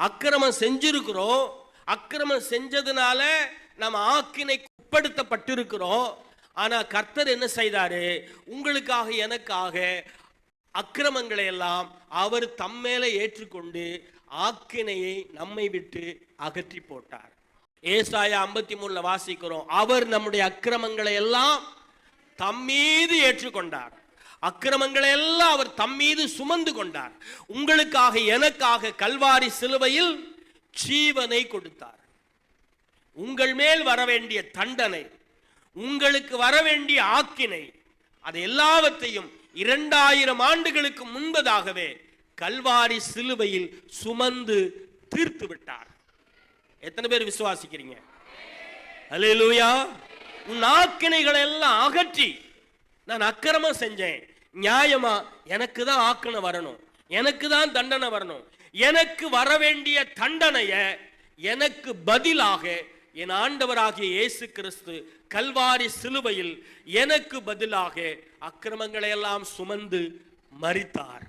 அக்கிரமம் செஞ்சிருக்கிறோம். அக்கிரமம் செஞ்சதுனால நம்ம ஆக்கினைக்கு உட்படுத்தப்பட்டிருக்கிறோம். ஆனா கர்த்தர் என்ன செய்தாரு? உங்களுக்காக எனக்காக அக்கிரமங்களை எல்லாம் அவர் தம்மேல ஏற்றுக்கொண்டு ஆக்கினையை நம்மை விட்டு அகற்றி போட்டார். ஏசாயா 53 வாசிக்கிறோம், அவர் நம்முடைய அக்கிரமங்களை எல்லாம் தம்மீது ஏற்றுக்கொண்டார். அக்கிரமங்களை எல்லாம் அவர் தம்மீது சுமந்து கொண்டார். உங்களுக்காக எனக்காக கல்வாரி சிலுவையில் ஜீவனை கொடுத்தார். உங்கள் மேல் வர வேண்டிய தண்டனை, உங்களுக்கு வர வேண்டிய ஆக்கினை, அது எல்லாவற்றையும் 2000 ஆண்டுகளுக்கு முன்பதாகவே கல்வாரி சிலுவையில் சுமந்து தீர்த்து விட்டார். எத்தனை பேர் விசுவாசிக்கிறீங்க? அல்லேலூயா. உன் ஆக்கினைகளை எல்லாம் அகற்றி, நான் அக்கிரமம் செஞ்சேன், நியாயமா எனக்கு தான் ஆக்கினை வரணும், எனக்கு தான் தண்டனை வரணும், எனக்கு வர வேண்டிய தண்டனைய எனக்கு பதிலாக என் ஆண்டவராகிய இயேசு கிறிஸ்து கல்வாரி சிலுவையில் எனக்கு பதிலாக அக்கிரமங்களை எல்லாம் சுமந்து மரித்தார்.